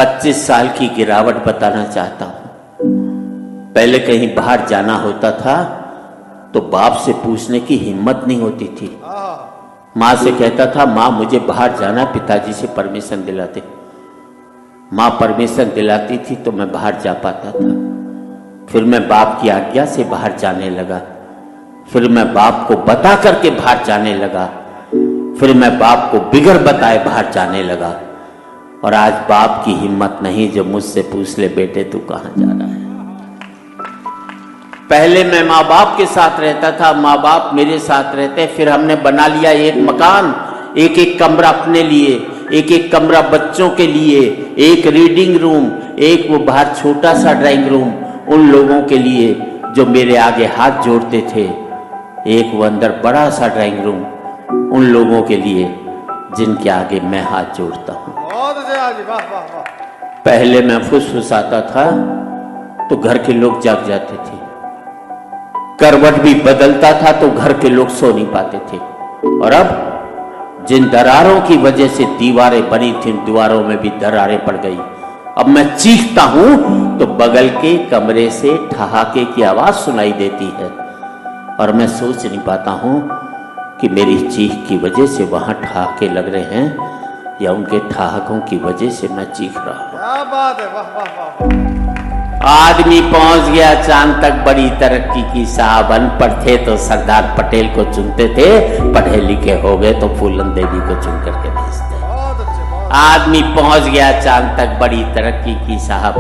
25 साल की गिरावट बताना चाहता हूं। पहले कहीं बाहर जाना होता था तो बाप से पूछने की हिम्मत नहीं होती थी। माँ से कहता था, माँ मुझे बाहर जाना, पिताजी से परमिशन दिलाते। माँ परमिशन दिलाती थी तो मैं बाहर जा पाता था। फिर मैं बाप की आज्ञा से बाहर जाने लगा। फिर मैं बाप को बता करके बाहर जाने लगा। फिर मैं बाप को बिगड़ बताए बाहर जाने लगा। और आज बाप की हिम्मत नहीं जो मुझसे पूछ ले, बेटे तू कहां जा रहा है। पहले मैं माँ बाप के साथ रहता था, माँ बाप मेरे साथ रहते। फिर हमने बना लिया एक मकान, एक एक कमरा अपने लिए, एक एक कमरा बच्चों के लिए, एक रीडिंग रूम, एक वो बाहर छोटा सा ड्राइंग रूम उन लोगों के लिए जो मेरे आगे हाथ जोड़ते थे, एक वो अंदर बड़ा सा ड्राइंग रूम उन लोगों के लिए जिनके आगे मैं हाथ जोड़ता हूं। पहले मैं फुसफुसाता था तो घर के लोग जाग जाते थे। करवट भी बदलता था तो घर के लोग सो नहीं पाते थे। और अब जिन दरारों की वजह से दीवारें बनी थी, दीवारों में भी दरारें पड़ गई। अब मैं चीखता हूं तो बगल के कमरे से ठहाके की आवाज सुनाई देती है और मैं सोच नहीं पाता हूं कि मेरी चीख की वजह से वहां ठहाके लग रहे हैं या उनके ठहाकों की वजह से मैं चीख रहा हूं। क्या बात है, वाह वाह वाह। आदमी पहुंच गया चांद तक, बड़ी तरक्की की साहब। अनपढ़ थे तो सरदार पटेल को चुनते थे, पढ़े लिखे हो गए तो फूलन देवी को चुन करके भेजते। आदमी पहुंच गया चांद तक, बड़ी तरक्की की साहब।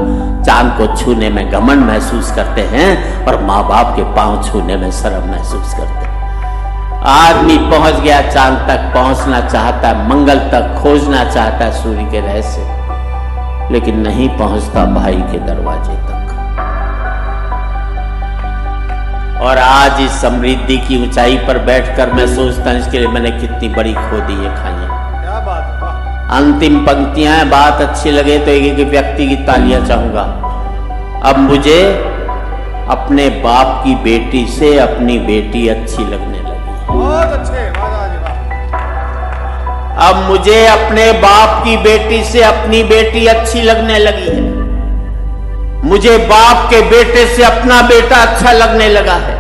चांद को छूने में घमंड महसूस करते हैं और माँ बाप के पांव छूने में शर्म महसूस करते हैं। आदमी पहुंच गया चांद तक, पहुंचना चाहता है, मंगल तक खोजना चाहता है सूर्य के रहस्य, लेकिन नहीं पहुंचता भाई के दरवाजे तक। और आज इस समृद्धि की ऊंचाई पर बैठकर मैं सोचता हूं इसके लिए मैंने कितनी बड़ी खोदी है खाई है। क्या बात है, वाह। अंतिम पंक्तियां हैं, बात अच्छी लगे तो एक एक व्यक्ति की तालियां चाहूंगा। अब मुझे अपने बाप की बेटी से अपनी बेटी अच्छी लगने लगी। बहुत अच्छे, वाह जी वाह। अब मुझे अपने बाप की बेटी से अपनी बेटी अच्छी लगने लगी है। मुझे बाप के बेटे से अपना बेटा अच्छा लगने लगा है।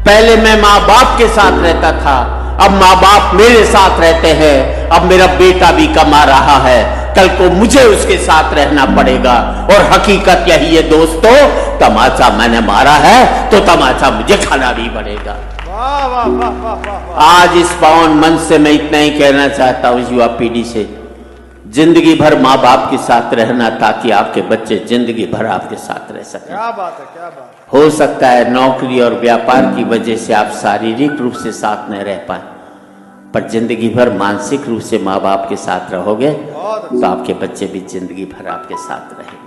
पहले मैं माँ बाप के साथ रहता था, अब माँ बाप मेरे साथ रहते हैं। अब मेरा बेटा भी कमा रहा है, कल को मुझे उसके साथ रहना पड़ेगा। और हकीकत यही है दोस्तों, तमाचा मैंने मारा है तो तमाचा मुझे खाना भी पड़ेगा। वाह वाह वाह वाह वाह। आज इस पावन मन से मैं इतना ही कहना चाहता हूं युवा पीढ़ी से, जिंदगी भर माँ बाप के साथ रहना ताकि आपके बच्चे जिंदगी भर आपके साथ रह सकें। क्या बात है, क्या बात है। हो सकता है नौकरी और व्यापार की वजह से आप शारीरिक रूप से साथ न रह पाए, पर जिंदगी भर मानसिक रूप से माँ बाप के साथ रहोगे तो आपके बच्चे भी जिंदगी भर आपके साथ रहेंगे।